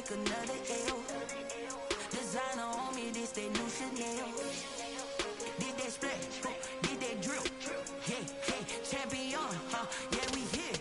take another L. Designer on me, this that new Chanel. Did that splash, did that drip. Yeah, champion, yeah, we here.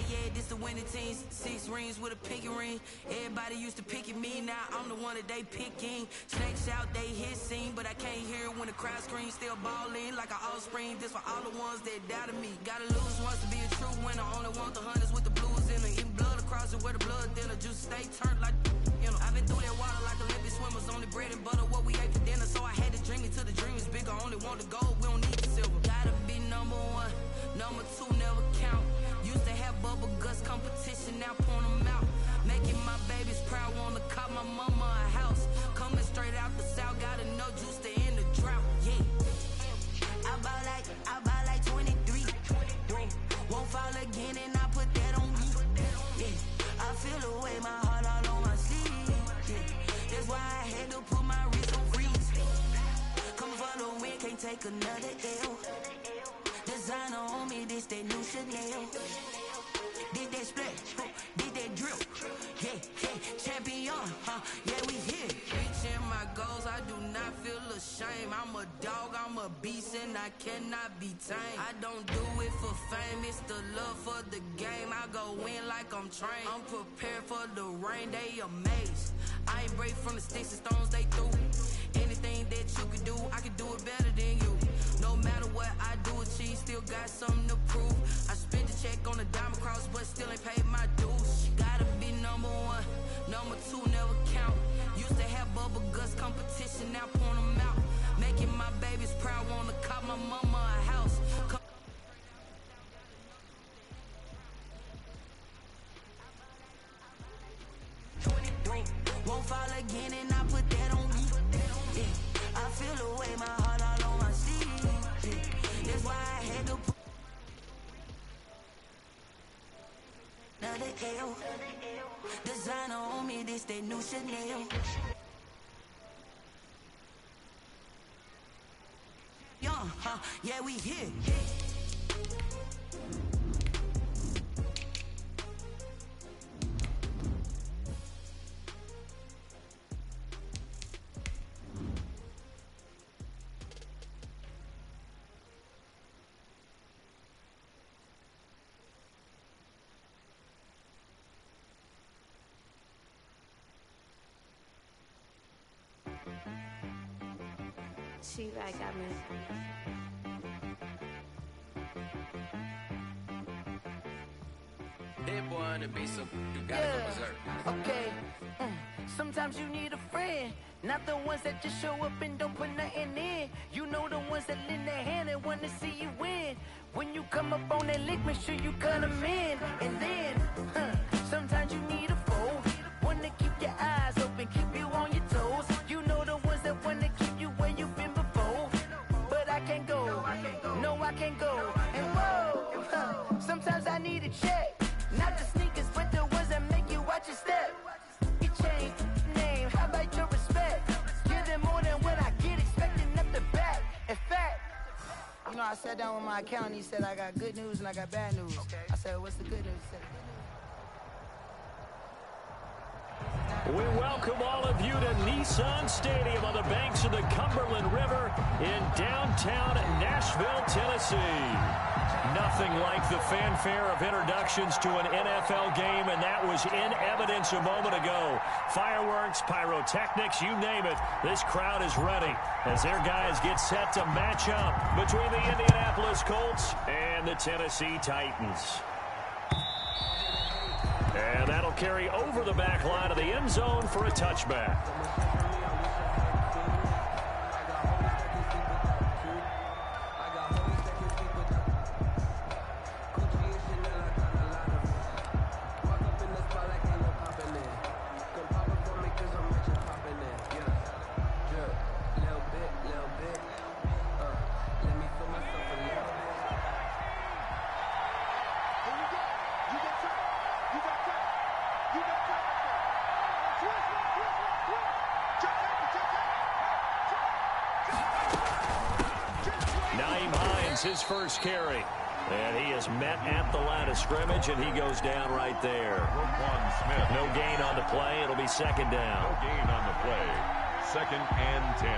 Yeah, this the winning teams. 6 rings with a pinky ring. Everybody used to pick at me, now I'm the one that they picking. Snakes out, they hit scene, but I can't hear it when the crowd screams. Still ballin' like an offspring. This for all the ones that doubted me. Gotta lose once to be a true winner. Only want the hunters with the blues in it. Eating blood across it where the blood thinner. Juice stay turned like, you know. I've been through that water like Olympic swimmers. Only bread and butter, what we ate for dinner. So I had to dream it till the dream is bigger. Only want the gold, we don't need the silver. Gotta be number 1, number 2 never count. Used to have bubble guts competition, now point them out. Making my babies proud, wanna cop my mama a house. Coming straight out the south, gotta know juice to end the drought. Yeah, I buy like 23. Won't fall again and I put that on me. Yeah, I feel the way, my heart all on my sleeve. Yeah, that's why I had to put my wrist on freeze. Coming for the win, can't take another L. Designer on me, this that new Chanel. Did that splash, did that drip. Yeah, champion, yeah, we here. Reaching my goals, I do not feel ashamed. I'm a dog, I'm a beast, and I cannot be tamed. I don't do it for fame, it's the love for the game. I go in like I'm trained. I'm prepared for the rain, they amazed. I ain't break from the sticks and stones they threw. Anything that you can do, I can do it better than you. No matter what I do, achieve, still got something to prove. I spent the check on the diamond cross, but still ain't paid my dues. Gotta be number 1, number 2 never count. Used to have bubble guts competition, now point them out. Making my babies proud, wanna cop my mama a house. Won't fall again and I put that on me. Yeah, I feel the way, my heart all on my sleeve. Yeah, that's why I had to put another L. Designer on me, this that new Chanel. Young, yeah, we here. She-Rag got me. That boy on the beat, so you gotta go berserk. Okay. Sometimes you need a friend, not the ones that just show up and don't put nothing in. You know the ones that lend their hand and want to see you win. When you come up on that lick, make sure you cut them in. And then, sometimes you need a foe, one to keep your eyes open, keep you on your toes. You know the ones that want to keep you where you've been before. But I can't go, no I can't go. And whoa, sometimes I need a check, not the sneakers, but the ones that make you watch your step. You change name, how about your respect? Give them more than what I get, expecting up the back. In fact, you know, I sat down with my accountant, he said I got good news and I got bad news. Okay. I said, what's the good news? He said, we welcome all of you to Nissan Stadium on the banks of the Cumberland River in downtown Nashville, Tennessee. Nothing like the fanfare of introductions to an NFL game, and that was in evidence a moment ago. Fireworks, pyrotechnics, you name it, this crowd is ready as their guys get set to match up between the Indianapolis Colts and the Tennessee Titans. And that'll carry over the back line of the end zone for a touchback. His first carry. And he is met at the line of scrimmage, and he goes down right there. No gain on the play. It'll be second down. No gain on the play. 2nd and 10.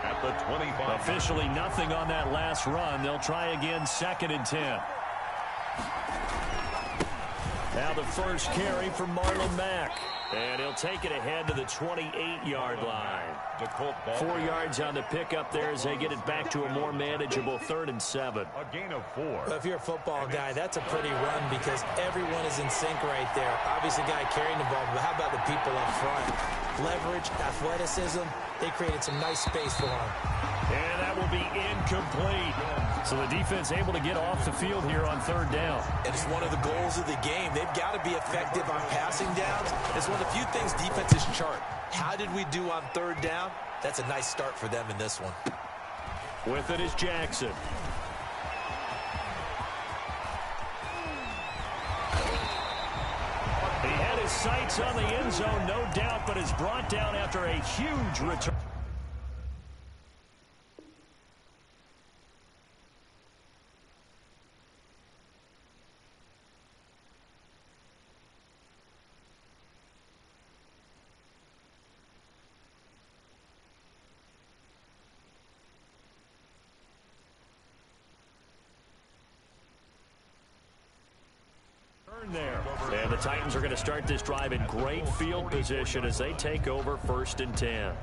At the 25. Officially nothing on that last run. They'll try again, 2nd and 10. Now the first carry for Marlon Mack. And he'll take it ahead to the 28-yard line. 4 yards on the pickup there as they get it back to a more manageable 3rd and 7. A gain of 4. Well, if you're a football guy, that's a pretty run because everyone is in sync right there. Obviously, the guy carrying the ball, but how about the people up front? Leverage, athleticism, they created some nice space for him. And that will be incomplete. So the defense able to get off the field here on 3rd down. And it's one of the goals of the game. They've got to be effective on passing downs. It's one of the few things defenses chart. How did we do on 3rd down? That's a nice start for them in this one. With it is Jackson. He had his sights on the end zone, no doubt, but is brought down after a huge return. There. And the Titans are going to start this drive in great field position as they take over 1st and 10.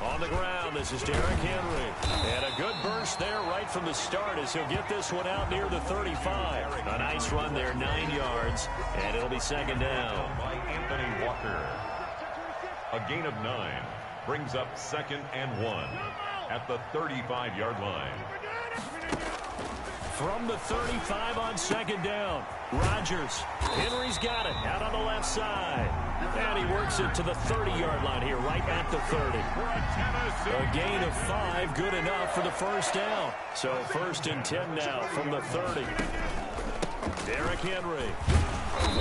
On the ground, this is Derrick Henry. And a good burst there right from the start as he'll get this one out near the 35. A nice run there, 9 yards, and it'll be 2nd down. By Anthony Walker. A gain of 9 brings up 2nd and 1 at the 35-yard line. From the 35 on 2nd down, Rodgers. Henry's got it out on the left side. And he works it to the 30-yard line here, right at the 30. A gain of 5, good enough for the 1st down. So 1st and 10 now from the 30. Derrick Henry.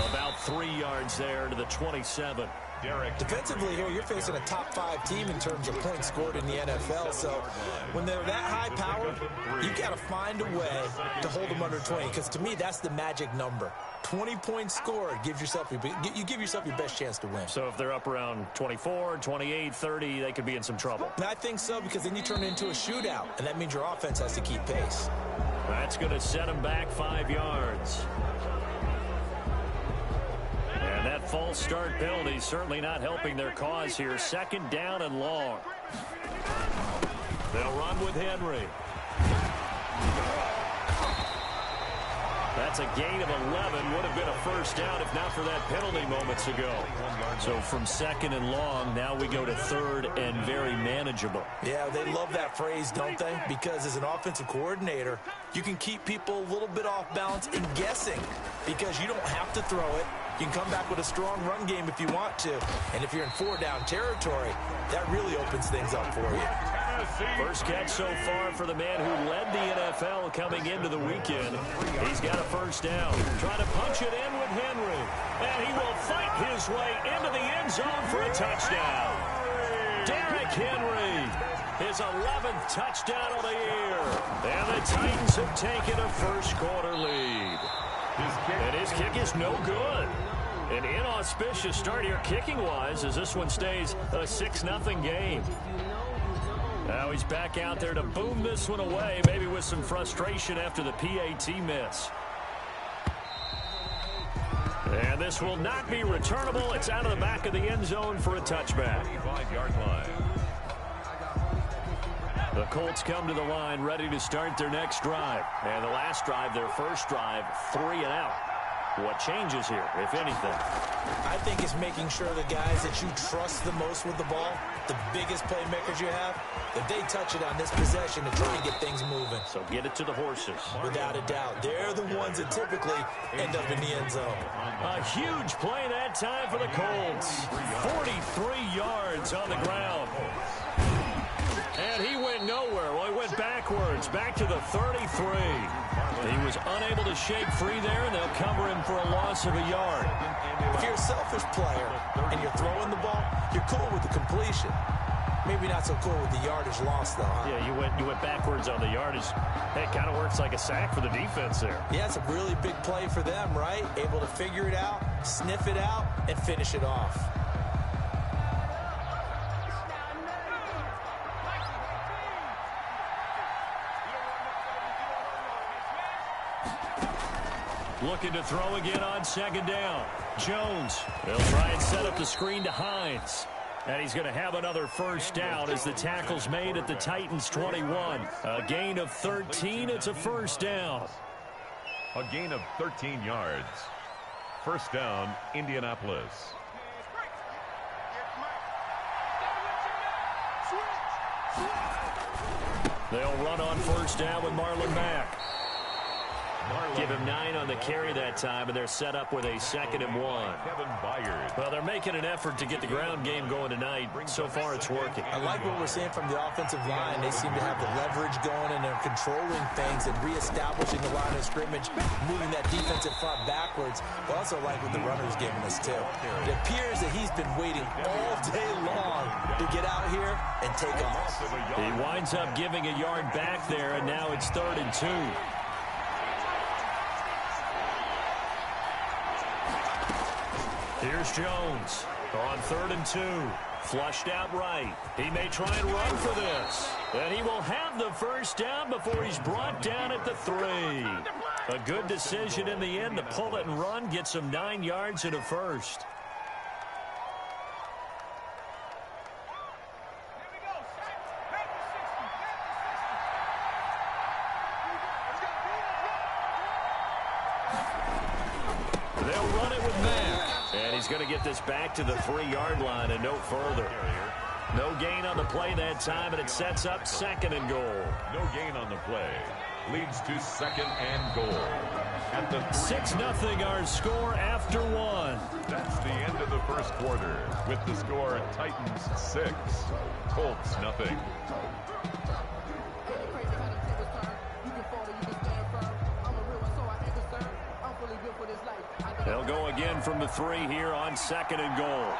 About 3 yards there to the 27. Defensively here, you're facing a top 5 team in terms of points scored in the NFL. So when they're that high powered, you got to find a way to hold them under 20. Because to me, that's the magic number. 20 points scored gives yourself you give yourself your best chance to win. So if they're up around 24, 28, 30, they could be in some trouble. And I think so, because then you turn it into a shootout, and that means your offense has to keep pace. That's going to set them back 5 yards. And that false start penalty certainly not helping their cause here. 2nd down and long. They'll run with Henry. That's a gain of 11. Would have been a 1st down if not for that penalty moments ago. So from 2nd and long, now we go to 3rd and very manageable. Yeah, they love that phrase, don't they? Because as an offensive coordinator, you can keep people a little bit off balance and guessing because you don't have to throw it. You can come back with a strong run game if you want to. And if you're in 4-down territory, that really opens things up for you. First catch so far for the man who led the NFL coming into the weekend. He's got a 1st down. Trying to punch it in with Henry. And he will fight his way into the end zone for a touchdown. Derrick Henry, his 11th touchdown of the year. And the Titans have taken a 1st quarter lead. And his kick is no good. An inauspicious start here kicking-wise as this one stays a 6-0 game. Now he's back out there to boom this one away, maybe with some frustration after the PAT miss. And this will not be returnable. It's out of the back of the end zone for a touchback. 5-yard line. The Colts come to the line ready to start their next drive. And the last drive, their first drive, 3 and out. What changes here, if anything? I think it's making sure the guys that you trust the most with the ball, the biggest playmakers you have, that they touch it on this possession to try and get things moving. So get it to the horses. Without a doubt. They're the ones that typically end up in the end zone. A huge play that time for the Colts. 43 yards on the ground. And he went nowhere. Well, he went backwards, back to the 33. He was unable to shake free there, and they'll cover him for a loss of a yard. If you're a selfish player and you're throwing the ball, you're cool with the completion. Maybe not so cool with the yardage loss, though, huh? Yeah, you went backwards on the yardage. Hey, it kind of works like a sack for the defense there. Yeah, it's a really big play for them, right? Able to figure it out, sniff it out, and finish it off. Looking to throw again on second down. Jones. They'll try and set up the screen to Hines. And he's going to have another first down as the tackle's made at the Titans 21. A gain of 13. It's a first down. A gain of 13 yards. First down, Indianapolis. They'll run on first down with Marlon Mack. Give him 9 on the carry that time, and they're set up with a 2nd and 1. Kevin Byard. Well, they're making an effort to get the ground game going tonight. So far, it's working. I like what we're seeing from the offensive line. They seem to have the leverage going, and they're controlling things and reestablishing the line of scrimmage, moving that defensive front backwards. But also like what the runner's giving us, too. It appears that he's been waiting all day long to get out here and take off. He winds up giving a yard back there, and now it's 3rd and 2. Here's Jones on 3rd and 2. Flushed out right. He may try and run for this. And he will have the first down before he's brought down at the 3. A good decision in the end to pull it and run. Gets him 9 yards and a first. They'll run it with Mack. And he's going to get this back to the 3-yard line and no further. No gain on the play that time, and it sets up 2nd and goal. No gain on the play. Leads to 2nd and goal. At the 6-0 our score after 1. That's the end of the first quarter. With the score, Titans 6, Colts 0. They'll go again from the 3 here on 2nd and goal.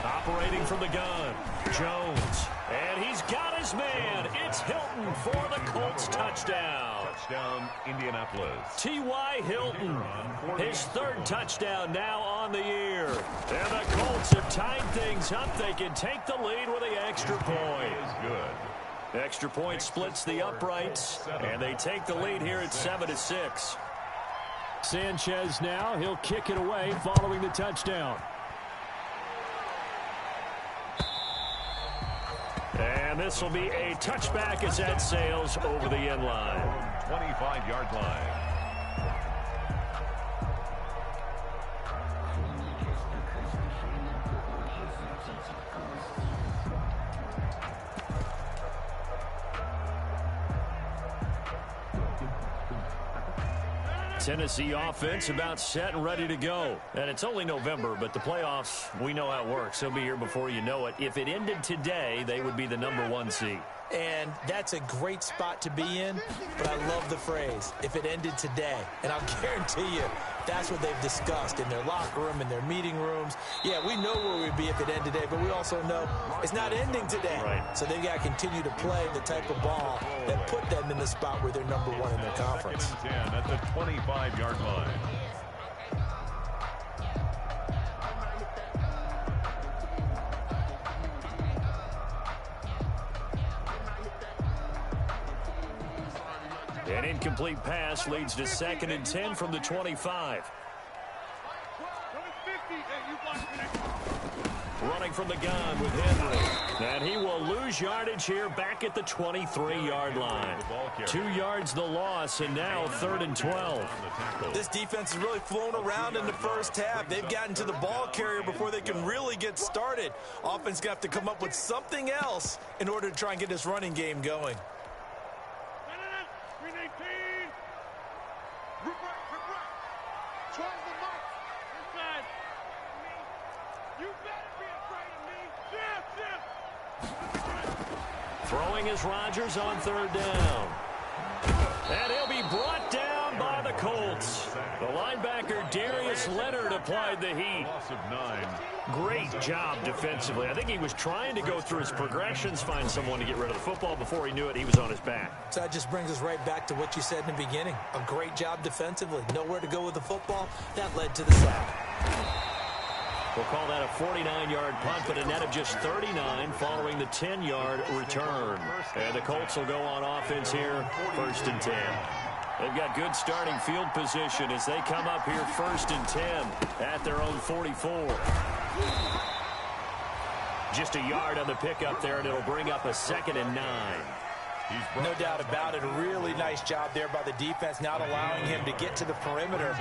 Operating from the gun, Jones. And he's got his man. It's Hilton for the Colts touchdown. Touchdown, Indianapolis. T.Y. Hilton, his 3rd touchdown now on the year. And the Colts have tied things up. They can take the lead with the extra point. Is good. Extra point splits the uprights, and they take the lead here at 7-6. Sanchez now, he'll kick it away following the touchdown. And this will be a touchback as that sails over the end line. 25-yard line. Tennessee offense about set and ready to go. And it's only November, but the playoffs, we know how it works. They'll be here before you know it. If it ended today, they would be the #1 seed. And that's a great spot to be in, but I love the phrase, if it ended today. And I'll guarantee you, that's what they've discussed in their locker room, in their meeting rooms. Yeah, we know where we'd be if it ended today, but we also know it's not ending today. Right. So they've got to continue to play the type of ball that put them in the spot where they're #1 in their conference. 2nd and 10 at the 25-yard line. An incomplete pass leads to 2nd and 10 from the 25. Running from the gun with Henry. And he will lose yardage here back at the 23-yard line. 2 yards the loss, and now 3rd and 12. This defense has really flown around in the first half. They've gotten to the ball carrier before they can really get started. Offense got to come up with something else in order to try and get this running game going. Throwing is Rodgers on third down. And he'll be brought down by the Colts. The linebacker Darius Leonard applied the heat. Loss of 9. Great job defensively. I think he was trying to go through his progressions, find someone to get rid of the football. Before he knew it, he was on his back. So that just brings us right back to what you said in the beginning. A great job defensively. Nowhere to go with the football. That led to the sack. We'll call that a 49-yard punt, but a net of just 39 following the 10-yard return. And the Colts will go on offense here, 1st and 10. They've got good starting field position as they come up here 1st and 10 at their own 44. Just a yard on the pickup there, and it'll bring up a 2nd and 9. No doubt about it. A really nice job there by the defense, not allowing him to get to the perimeter.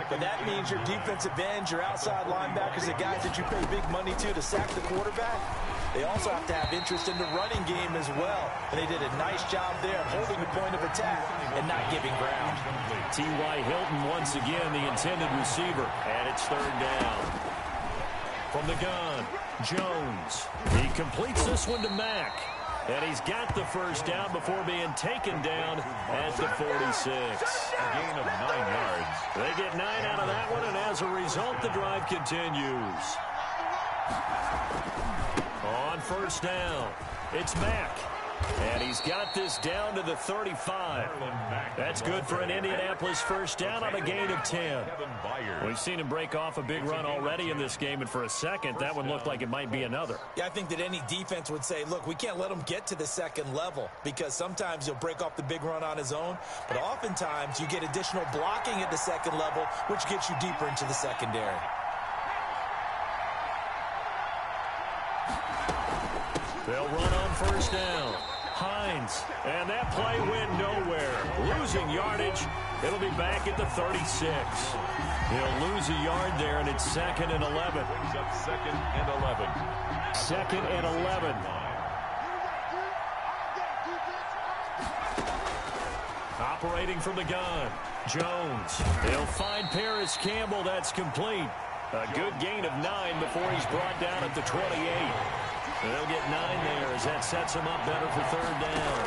But that means your defensive ends, your outside linebackers, the guys that you pay big money to sack the quarterback, they also have to have interest in the running game as well. And they did a nice job there holding the point of attack and not giving ground. T.Y. Hilton once again the intended receiver, and it's 3rd down. From the gun, Jones. He completes this one to Mack. And he's got the 1st down before being taken down at the 46. A gain of 9 yards. They get 9 out of that one, and as a result, the drive continues. On 1st down, it's Mack. And he's got this down to the 35. That's good for an Indianapolis 1st down on a gain of 10. We've seen him break off a big run already in this game, and for a second, that one looked like it might be another. Yeah, I think that any defense would say, look, we can't let him get to the 2nd level because sometimes he'll break off the big run on his own, but oftentimes you get additional blocking at the 2nd level, which gets you deeper into the secondary. They'll run on 1st down. Hines, and that play went nowhere. Losing yardage. It'll be back at the 36. He'll lose a yard there, and it's 2nd and 11. Brings up 2nd and 11. 2nd and 11. Operating from the gun, Jones. They'll find Paris Campbell. That's complete. A good gain of 9 before he's brought down at the 28. They'll get 9 there as that sets him up better for 3rd down.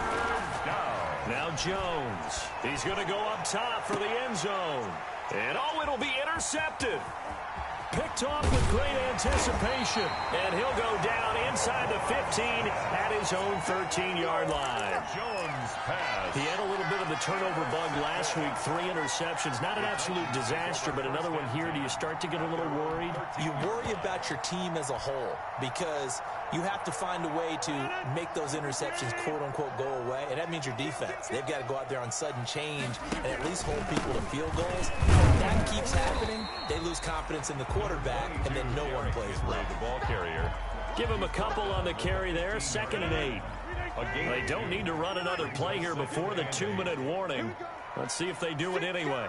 Now Jones. He's going to go up top for the end zone. And oh, it'll be intercepted. Picked off with great anticipation. And he'll go down inside the 15 at his own 13-yard line. Jones pass. He had a little bit of the turnover bug last week. 3 interceptions. Not an absolute disaster, but another one here. Do you start to get a little worried? You worry about your team as a whole because you have to find a way to make those interceptions, quote-unquote, go away, and that means your defense. They've got to go out there on sudden change and at least hold people to field goals. If that keeps happening, they lose confidence in the quarterback, and then no one plays well. The ball carrier. Give him a couple on the carry there. 2nd and 8. They don't need to run another play here before the 2-minute warning. Let's see if they do it anyway.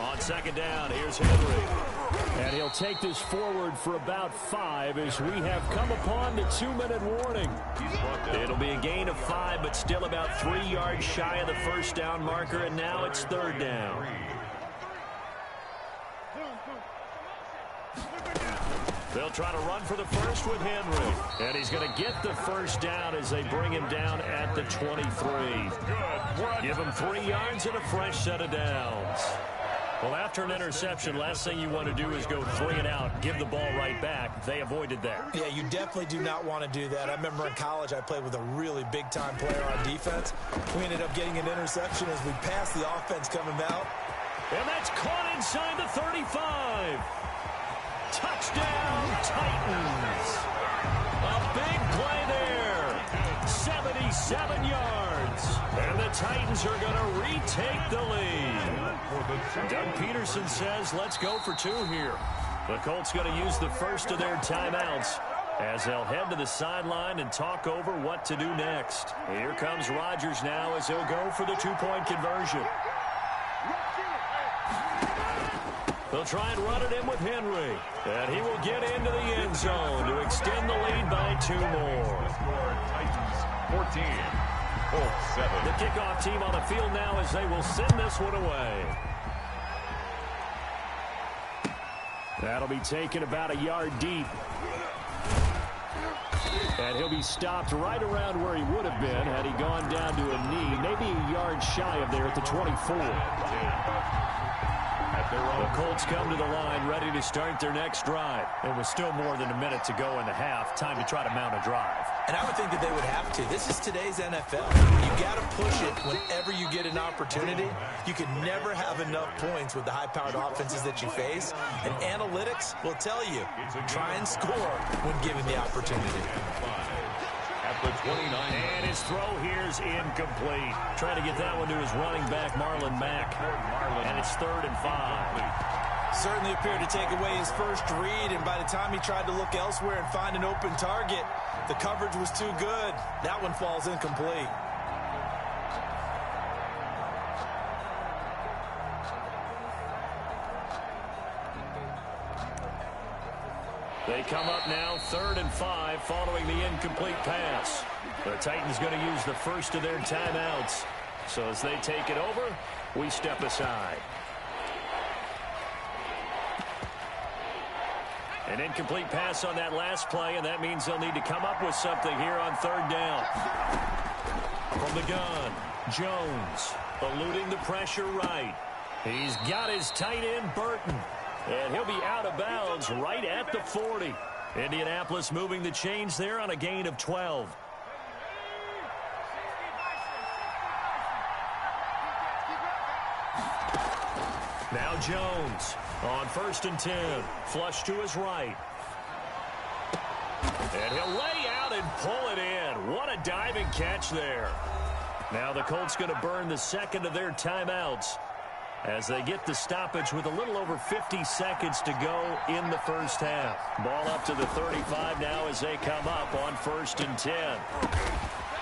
On 2nd down, here's Henry. And he'll take this forward for about 5 as we have come upon the 2-minute warning. It'll be a gain of 5, but still about 3 yards shy of the 1st down marker, and now it's 3rd down. They'll try to run for the first with Henry. And he's going to get the 1st down as they bring him down at the 23. Give him 3 yards and a fresh set of downs. Well, after an interception, last thing you want to do is go 3 and out, give the ball right back. They avoided that. Yeah, you definitely do not want to do that. I remember in college I played with a really big-time player on defense. We ended up getting an interception as we passed the offense coming out. And that's caught inside the 35. Touchdown, Titans. A big play there. 77 yards. And the Titans are going to retake the lead. Doug Peterson says, let's go for 2 here. The Colts going to use the first of their timeouts as they'll head to the sideline and talk over what to do next. Here comes Rodgers now as he'll go for the 2-point conversion. They'll try and run it in with Henry. And he will get into the end zone to extend the lead by 2 more. Titans 14. Colts 7. The kickoff team on the field now as they will send this one away. That'll be taken about a yard deep. And he'll be stopped right around where he would have been had he gone down to a knee, maybe a yard shy of there at the 24. The Colts come to the line ready to start their next drive. It was still more than a minute to go in the half. Time to try to mount a drive. And I would think that they would have to. This is today's NFL. You got to push it whenever you get an opportunity. You can never have enough points with the high-powered offenses that you face. And analytics will tell you, try and score when given the opportunity. At the 29. And his throw here is incomplete. Trying to get that one to his running back, Marlon Mack. And it's 3rd and 5. Certainly appeared to take away his first read, and by the time he tried to look elsewhere and find an open target, the coverage was too good. That one falls incomplete. They come up now 3rd and 5 following the incomplete pass. The Titans going to use the first of their timeouts. So as they take it over, we step aside. An incomplete pass on that last play, and that means they'll need to come up with something here on 3rd down. From the gun, Jones eluding the pressure right. He's got his tight end, Burton. And he'll be out of bounds right at the 40. Indianapolis moving the chains there on a gain of 12. Now Jones on 1st and 10. Flush to his right. And he'll lay out and pull it in. What a diving catch there. Now the Colts going to burn the second of their timeouts as they get the stoppage with a little over 50 seconds to go in the first half. Ball up to the 35 now as they come up on 1st and 10.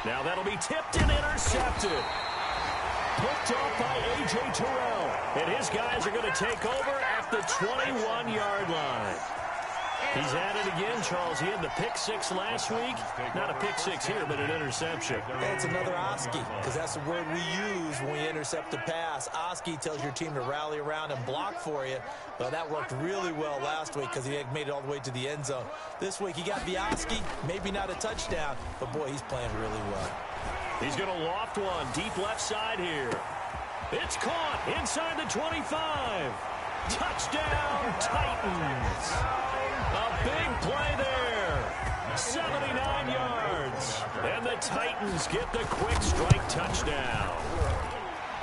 Now that'll be tipped and intercepted. Picked off by A.J. Terrell. And his guys are going to take over at the 21-yard line. He's at it again, Charles. He had the pick 6 last week. Not a pick 6 here, but an interception. It's another Oski, because that's the word we use when we intercept a pass. Oski tells your team to rally around and block for you. Well, that worked really well last week because he had made it all the way to the end zone. This week he got the Oski, maybe not a touchdown, but boy, he's playing really well. He's going to loft one deep left side here. It's caught inside the 25. Touchdown, Titans. A big play there. 79 yards. And the Titans get the quick strike touchdown.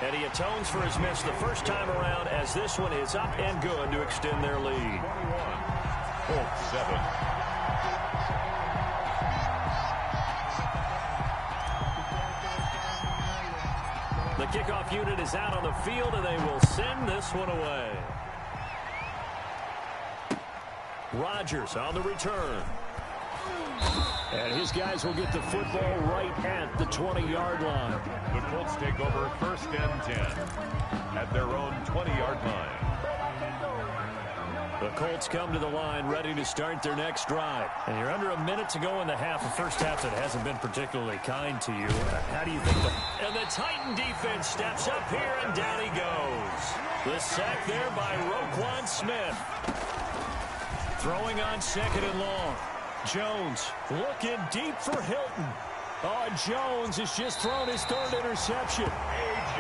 And he atones for his miss the first time around as this one is up and good to extend their lead. 21-7. The kickoff unit is out on the field, and they will send this one away. Rodgers on the return. And his guys will get the football right at the 20-yard line. The Colts take over 1st and 10 at their own 20-yard line. The Colts come to the line ready to start their next drive. And you're under a minute to go in the half. A first half that hasn't been particularly kind to you. How do you think And the Titan defense steps up here, and down he goes. The sack there by Roquan Smith. Throwing on 2nd and long. Jones looking deep for Hilton. Oh, Jones has just thrown his 3rd interception.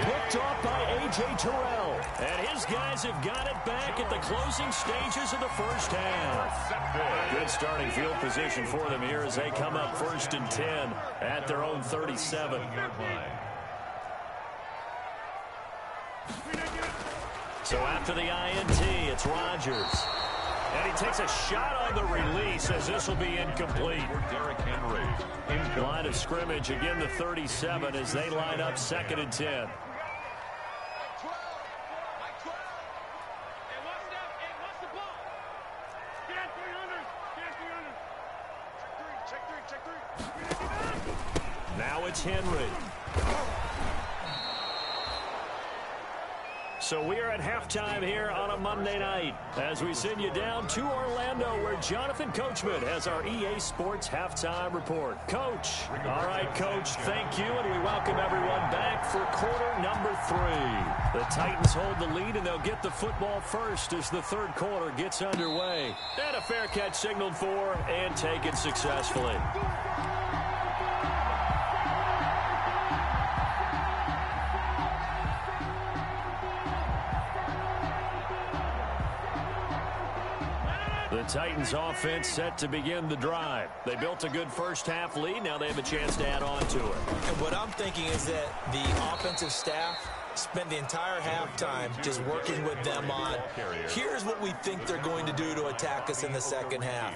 Picked off by A.J. Terrell. And his guys have got it back at the closing stages of the first half. Good starting field position for them here as they come up 1st and 10 at their own 37. So after the INT, it's Rodgers. And he takes a shot on the release as this will be incomplete. Derrick Henry. Line of scrimmage, again the 37 as they line up 2nd and 10. Now it's Henry. So we are at halftime here on a Monday night as we send you down to Orlando where Jonathan Coachman has our EA Sports halftime report. Coach. All right, Coach, thank you, and we welcome everyone back for quarter number 3. The Titans hold the lead, and they'll get the football first as the 3rd quarter gets underway. And a fair catch signaled for and taken successfully. The Titans offense set to begin the drive. They built a good first half lead. Now they have a chance to add on to it. And what I'm thinking is that the offensive staff spent the entire halftime just working with them on, here's what we think they're going to do to attack us in the second half.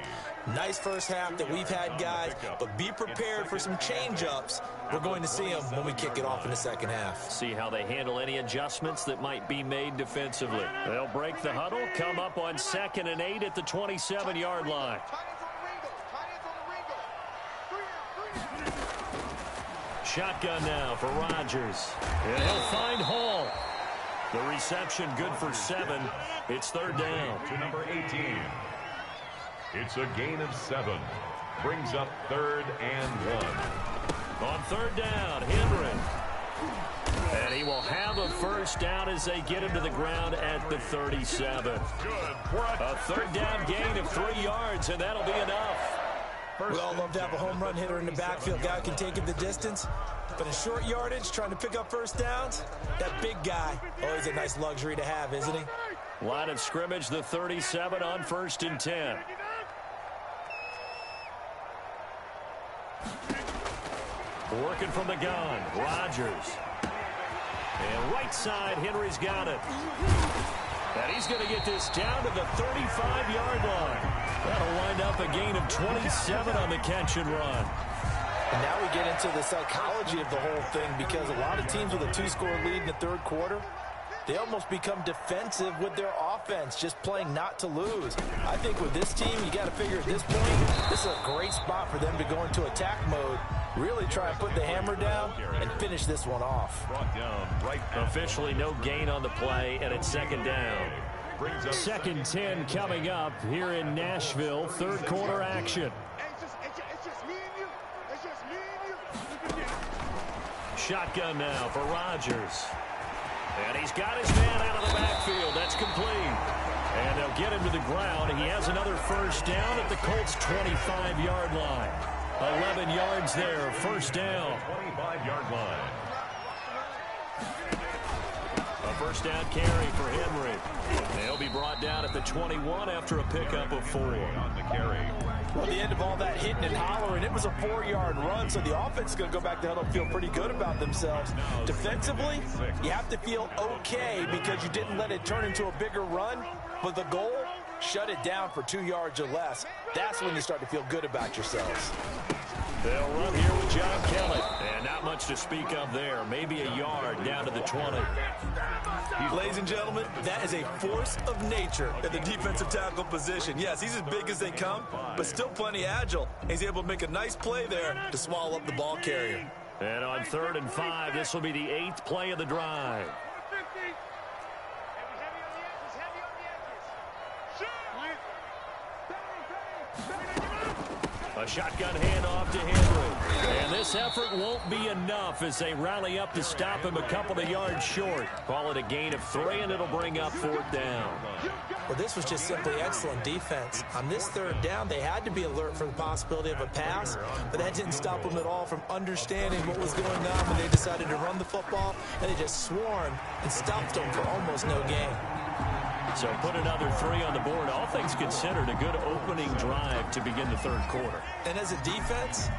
Nice first half that we've had, guys, but be prepared for some change-ups. We're going to see them when we kick it off in the second half. See how they handle any adjustments that might be made defensively. They'll break the huddle, come up on 2nd and 8 at the 27-yard line. Shotgun now for Rodgers. And he'll find Hall. The reception good for 7. It's 3rd down. To number 18. It's a gain of 7. Brings up 3rd and 1. On 3rd down, Henry. And he will have a first down as they get him to the ground at the 37. A 3rd down gain of 3 yards, and that'll be enough. We all love to have a home run hitter in the backfield. Guy can take it the distance. But in short yardage, trying to pick up first downs, that big guy, always a nice luxury to have, isn't he? Line of scrimmage, the 37 on 1st and 10. Working from the gun, Rodgers. And right side, Henry's got it. And he's going to get this down to the 35-yard line. That'll wind up a gain of 27 on the catch and run. And now we get into the psychology of the whole thing, because a lot of teams with a 2-score lead in the 3rd quarter, they almost become defensive with their offense, just playing not to lose. I think with this team, you got to figure at this point, this is a great spot for them to go into attack mode, really try and put the hammer down and finish this one off. Officially no gain on the play, and it's 2nd down. 2nd 10 coming up here in Nashville. 3rd quarter action. Shotgun now for Rodgers. And he's got his man out of the backfield. That's complete. And they'll get him to the ground. He has another first down at the Colts' 25-yard line. 11 yards there, first down. 25-yard line. A first down carry for Henry. They'll be brought down at the 21 after a pickup of 4. On the carry. Well, at the end of all that hitting and hollering, it was a 4-yard run, so the offense is going to go back to huddle and feel pretty good about themselves. Defensively, you have to feel okay because you didn't let it turn into a bigger run, but the goal, shut it down for 2 yards or less. That's when you start to feel good about yourselves. They'll run here with John Kelly. And not much to speak of there. Maybe a yard down to the 20. Ladies and gentlemen, that is a force of nature at the defensive tackle position. Yes, he's as big as they come, but still plenty agile. He's able to make a nice play there to swallow up the ball carrier. And on 3rd and 5, this will be the 8th play of the drive. A shotgun handoff to Henry. And this effort won't be enough as they rally up to stop him a couple of yards short. Call it a gain of 3, and it'll bring up 4th down. Well, this was just simply excellent defense. On this 3rd down, they had to be alert for the possibility of a pass, but that didn't stop them at all from understanding what was going on when they decided to run the football, and they just swarmed and stopped them for almost no gain. So put another 3 on the board. All things considered, a good opening drive to begin the 3rd quarter. And as a defense,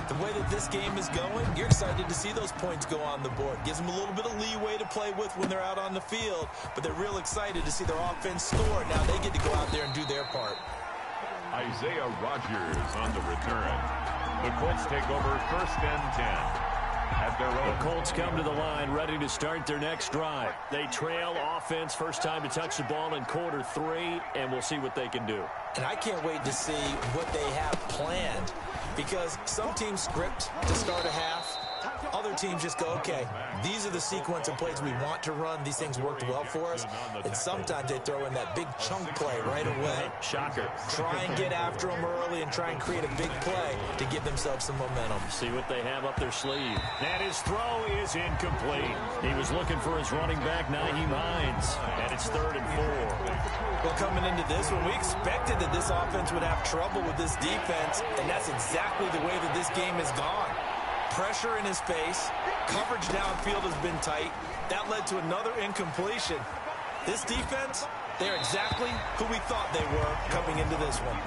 the way that this game is going, you're excited to see those points go on the board. Gives them a little bit of leeway to play with when they're out on the field, but they're real excited to see their offense score. Now they get to go out there and do their part. Isaiah Rodgers on the return. The Colts take over 1st and 10. The Colts come to the line ready to start their next drive. They trail offense, first time to touch the ball in quarter 3, and we'll see what they can do. And I can't wait to see what they have planned, because some teams script to start a half. Other teams just go, okay, these are the sequence of plays we want to run. These things worked well for us. And sometimes they throw in that big chunk play right away. Shocker. Try and get after them early and try and create a big play to give themselves some momentum. See what they have up their sleeve. And his throw is incomplete. He was looking for his running back, Nyheim Hines. And it's 3rd and 4. Well, coming into this one, we expected that this offense would have trouble with this defense, and that's exactly the way that this game has gone. Pressure in his face, coverage downfield has been tight. That led to another incompletion. This defense, They're exactly who we thought they were coming into this one.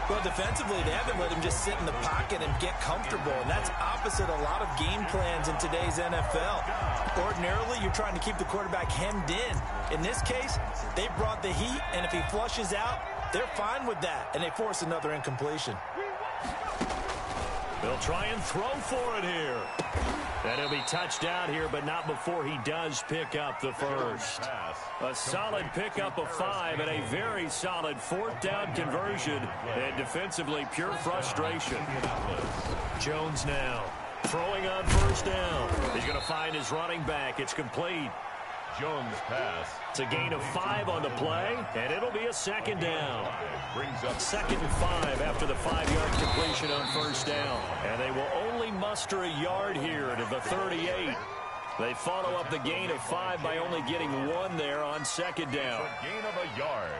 Well, defensively, they haven't let him just sit in the pocket and get comfortable, and that's opposite a lot of game plans in today's NFL. Ordinarily, you're trying to keep the quarterback hemmed in. In this case, they brought the heat, and if he flushes out, they're fine with that, and they force another incompletion. They'll try and throw for it here. And he'll be touched out here, but not before he does pick up the first. A solid pickup of 5 and a very solid 4th down conversion. And defensively, pure frustration. Jones now throwing on 1st down. He's going to find his running back. It's complete. Jones pass. It's a gain of 5 on the play, and it'll be a 2nd down. Brings up 2nd and 5 after the 5-yard completion on 1st down. And they will only muster a yard here to the 38. They follow up the gain of 5 by only getting 1 there on 2nd down. a gain of a yard.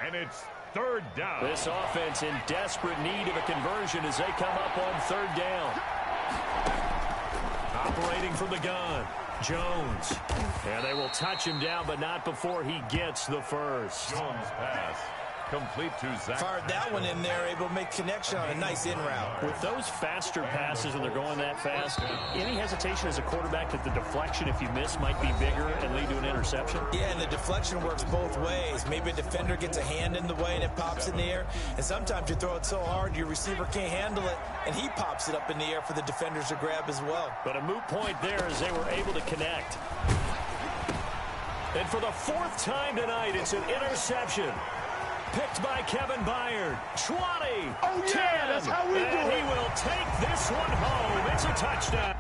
And it's 3rd down. This offense in desperate need of a conversion as they come up on 3rd down. Operating from the gun. Jones. And they will touch him down, but not before he gets the first. Jones pass. Complete to Zach. Fired that one in there, able to make connection on a nice in route. With those faster passes when they're going that fast, any hesitation as a quarterback that the deflection, if you miss, might be bigger and lead to an interception? Yeah, and the deflection works both ways. Maybe a defender gets a hand in the way and it pops in the air. And sometimes you throw it so hard your receiver can't handle it, and he pops it up in the air for the defenders to grab as well. But a moot point there as they were able to connect. And for the 4th time tonight, it's an interception. Picked by Kevin Byard. 20. Oh, yeah, 10, that's how we do it. And he will take this one home. It's a touchdown.